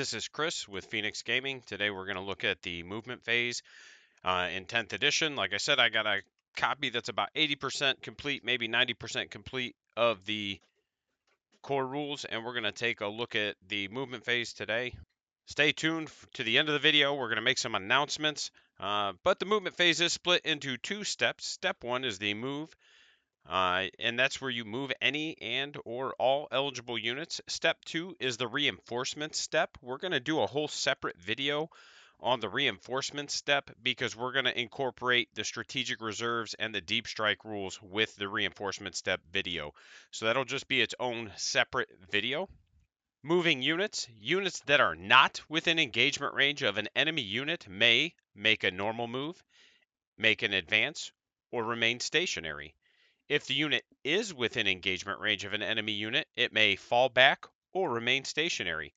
this is Chris with Phoenix Gaming. Today we're going to look at the movement phase in 10th edition. Like I said, I got a copy that's about 80% complete, maybe 90% complete of the core rules, and we're going to take a look at the movement phase today. Stay tuned to the end of the video. We're going to make some announcements, but the movement phase is split into two steps. Step one is the move. And that's where you move any and or all eligible units. Step 2 is the reinforcement step. We're going to do a whole separate video on the reinforcement step because we're going to incorporate the strategic reserves and the deep strike rules with the reinforcement step video. So that'll just be its own separate video. Moving units. Units that are not within engagement range of an enemy unit may make a normal move, make an advance, or remain stationary. If the unit is within engagement range of an enemy unit, it may fall back or remain stationary.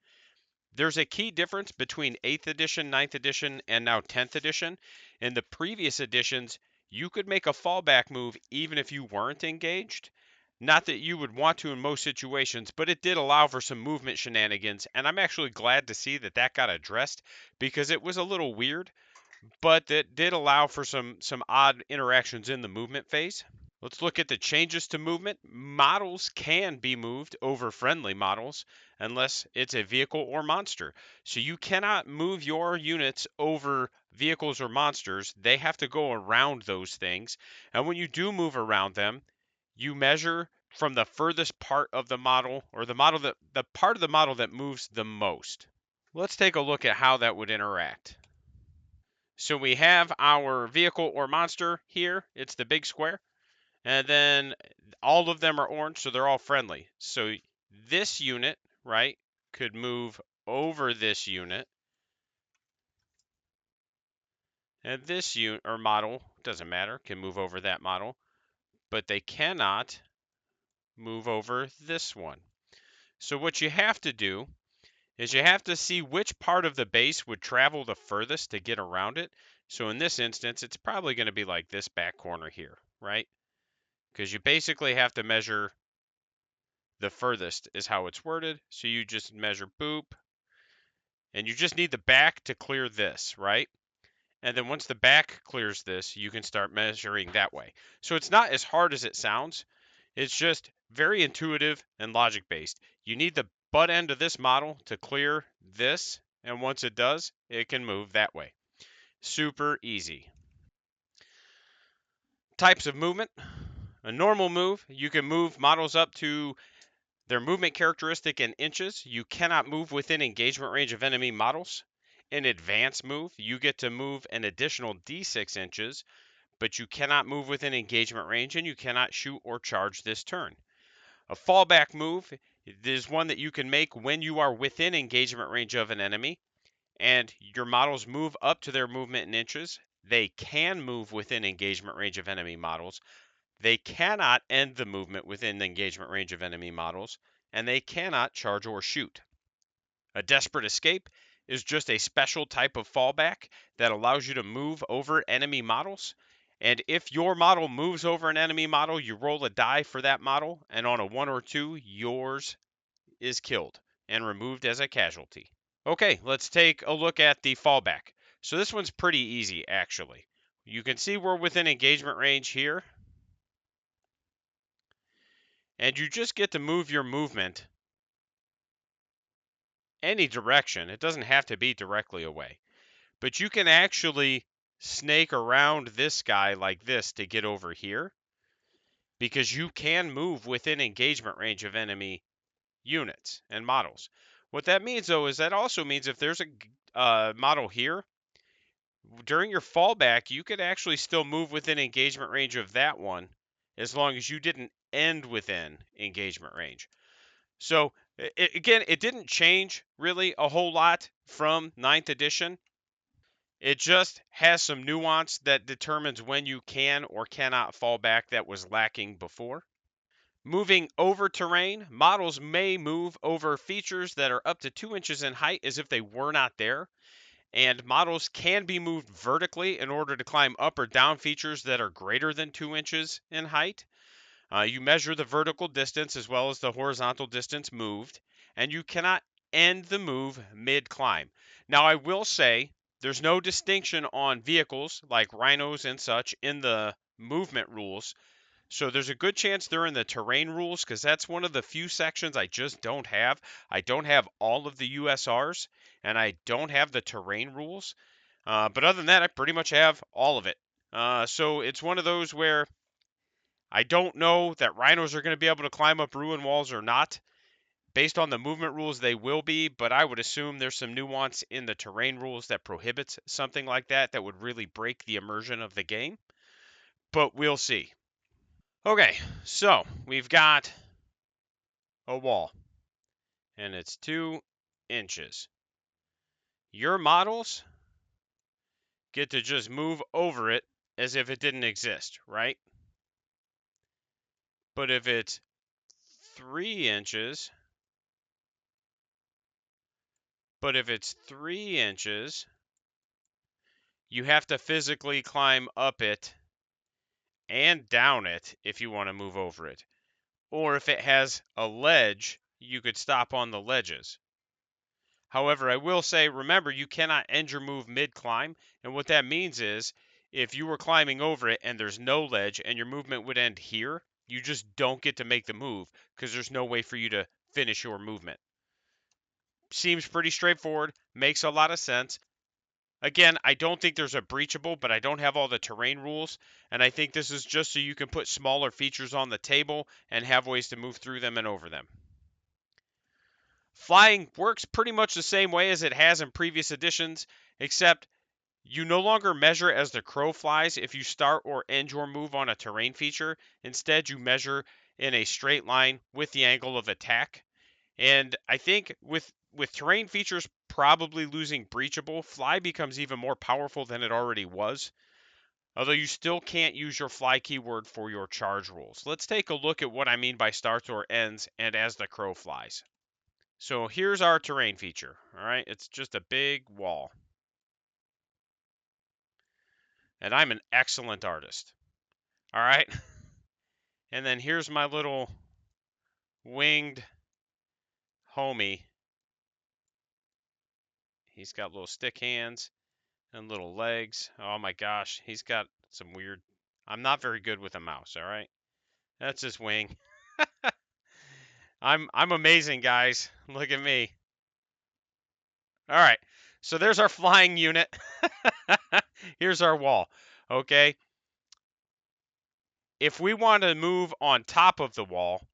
There's a key difference between 8th edition, 9th edition, and now 10th edition. In the previous editions, you could make a fallback move even if you weren't engaged. Not that you would want to in most situations, but it did allow for some movement shenanigans, and I'm actually glad to see that that got addressed because it was a little weird, but that did allow for some odd interactions in the movement phase. Let's look at the changes to movement. Models can be moved over friendly models unless it's a vehicle or monster. So you cannot move your units over vehicles or monsters. They have to go around those things. And when you do move around them, you measure from the furthest part of the model or the part of the model that moves the most. Let's take a look at how that would interact. So we have our vehicle or monster here. It's the big square. And then all of them are orange, so they're all friendly. So this unit, right, could move over this unit. And this unit or model, doesn't matter, can move over that model. But they cannot move over this one. So what you have to do is you have to see which part of the base would travel the furthest to get around it. So in this instance, it's probably going to be like this back corner here, right? Because you basically have to measure the furthest is how it's worded. So you just measure boop, and you just need the back to clear this, right? And then once the back clears this, you can start measuring that way. So it's not as hard as it sounds. It's just very intuitive and logic based. You need the butt end of this model to clear this, and once it does, it can move that way. Super easy. Types of movement. A normal move, you can move models up to their movement characteristic in inches. You cannot move within engagement range of enemy models. An advance move, you get to move an additional d6 inches, but you cannot move within engagement range and you cannot shoot or charge this turn. A fallback move is one that you can make when you are within engagement range of an enemy and your models move up to their movement in inches. They can move within engagement range of enemy models. They cannot end the movement within the engagement range of enemy models, and they cannot charge or shoot. A desperate escape is just a special type of fallback that allows you to move over enemy models. And if your model moves over an enemy model, you roll a die for that model, and on a 1 or 2, yours is killed and removed as a casualty. Okay, let's take a look at the fallback. So this one's pretty easy, actually. You can see we're within engagement range here. And you just get to move your movement any direction. It doesn't have to be directly away. But you can actually snake around this guy like this to get over here because you can move within engagement range of enemy units and models. What that means, though, is that also means if there's a model here, during your fallback, you could actually still move within engagement range of that one as long as you didn't end within engagement range. So again, it didn't change really a whole lot from 9th edition. It just has some nuance that determines when you can or cannot fall back that was lacking before. Moving over terrain, models may move over features that are up to 2 inches in height as if they were not there. And models can be moved vertically in order to climb up or down features that are greater than 2 inches in height. You measure the vertical distance as well as the horizontal distance moved, and you cannot end the move mid-climb. Now, I will say there's no distinction on vehicles like rhinos and such in the movement rules. So there's a good chance they're in the terrain rules because that's one of the few sections I just don't have. I don't have all of the USRs and I don't have the terrain rules. But other than that, I pretty much have all of it. So it's one of those where I don't know that rhinos are going to be able to climb up ruin walls or not. Based on the movement rules, they will be, but I would assume there's some nuance in the terrain rules that prohibits something like that that would really break the immersion of the game. But we'll see. Okay, so we've got a wall, and it's 2 inches. Your models get to just move over it as if it didn't exist, right? But if it's 3 inches, you have to physically climb up it and down it if you want to move over it. Or if it has a ledge, you could stop on the ledges. However, I will say, remember, you cannot end your move mid-climb, and what that means is, if you were climbing over it and there's no ledge and your movement would end here, you just don't get to make the move because there's no way for you to finish your movement. Seems pretty straightforward, makes a lot of sense. Again, I don't think there's a breachable, but I don't have all the terrain rules, and I think this is just so you can put smaller features on the table and have ways to move through them and over them. Flying works pretty much the same way as it has in previous editions, except you no longer measure as the crow flies if you start or end your move on a terrain feature. Instead, you measure in a straight line with the angle of attack. And I think with terrain features probably losing breachable, fly becomes even more powerful than it already was. Although you still can't use your fly keyword for your charge rules. Let's take a look at what I mean by starts or ends and as the crow flies. So here's our terrain feature. All right, it's just a big wall. And I'm an excellent artist. All right. And then here's my little winged homie. He's got little stick hands and little legs. Oh my gosh, he's got some weird. I'm not very good with a mouse, all right? That's his wing. I'm amazing, guys. Look at me. All right. So there's our flying unit. Here's our wall. Okay? If we want to move on top of the wall,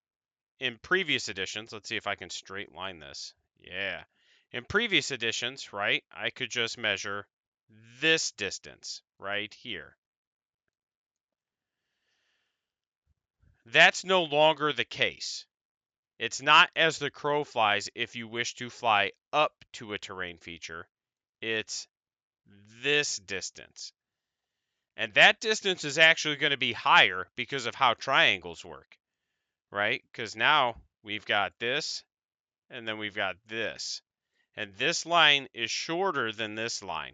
in previous editions, let's see if I can straight line this. Yeah. In previous editions, right, I could just measure this distance right here. That's no longer the case. It's not as the crow flies if you wish to fly up to a terrain feature. It's this distance. And that distance is actually going to be higher because of how triangles work, right? Because now we've got this, and then we've got this. And this line is shorter than this line.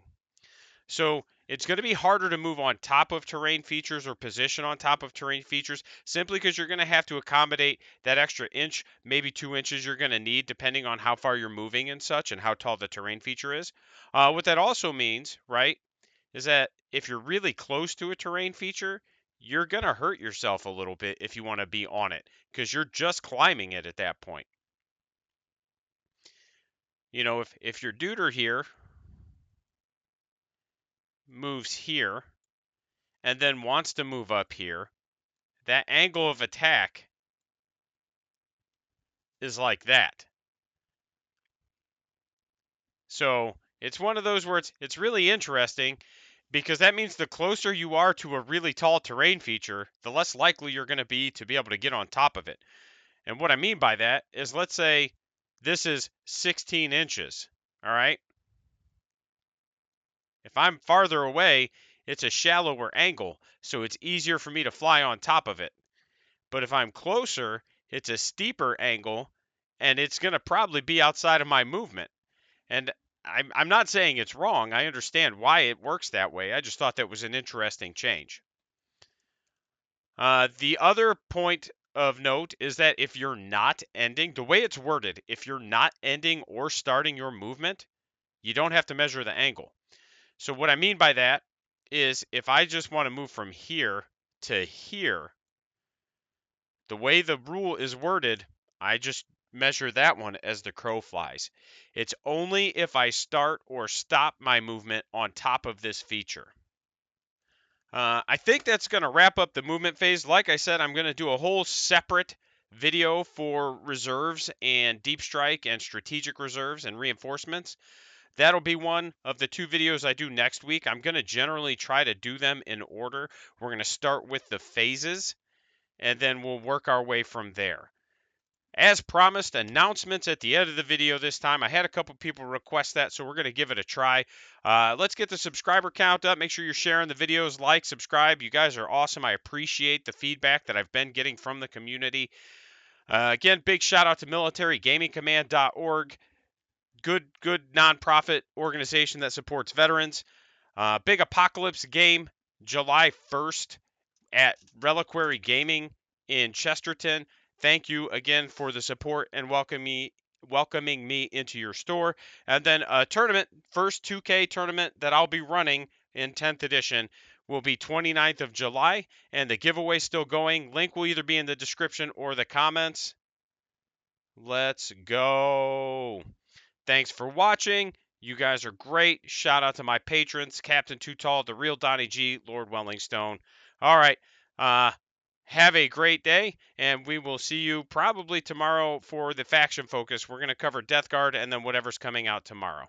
So it's going to be harder to move on top of terrain features or position on top of terrain features simply because you're going to have to accommodate that extra inch, maybe 2 inches you're going to need depending on how far you're moving and such and how tall the terrain feature is. What that also means, right, is that if you're really close to a terrain feature, you're going to hurt yourself a little bit if you want to be on it because you're just climbing it at that point. You know, if your duder here moves here and then wants to move up here, that angle of attack is like that. So it's one of those where it's really interesting because that means the closer you are to a really tall terrain feature, the less likely you're going to be able to get on top of it. And what I mean by that is, let's say this is 16 inches, all right? If I'm farther away, it's a shallower angle, so it's easier for me to fly on top of it. But if I'm closer, it's a steeper angle, and it's going to probably be outside of my movement. And I'm not saying it's wrong. I understand why it works that way. I just thought that was an interesting change. The other point of note is that if you're not ending, the way it's worded, if you're not ending or starting your movement, you don't have to measure the angle. So what I mean by that is if I just want to move from here to here, the way the rule is worded, I just measure that one as the crow flies. It's only if I start or stop my movement on top of this feature. I think that's going to wrap up the movement phase. Like I said, I'm going to do a whole separate video for reserves and deep strike and strategic reserves and reinforcements. That'll be one of the 2 videos I do next week. I'm going to generally try to do them in order. We're going to start with the phases, and then we'll work our way from there. As promised, announcements at the end of the video this time. I had a couple people request that, so we're going to give it a try. Let's get the subscriber count up. Make sure you're sharing the videos, like, subscribe. You guys are awesome. I appreciate the feedback that I've been getting from the community. Again, big shout out to militarygamingcommand.org. Good nonprofit organization that supports veterans. Big Apocalypse game, July 1st at Reliquary Gaming in Chesterton. Thank you again for the support and welcoming me into your store. And then a tournament, first 2K tournament that I'll be running in 10th edition will be 29th of July, and the giveaway still going. Link will either be in the description or the comments. Let's go. Thanks for watching. You guys are great. Shout out to my patrons, Captain Too Tall, The Real Donnie G, Lord Wellingstone. All right. Have a great day, and we will see you probably tomorrow for the faction focus. We're going to cover Death Guard and then whatever's coming out tomorrow.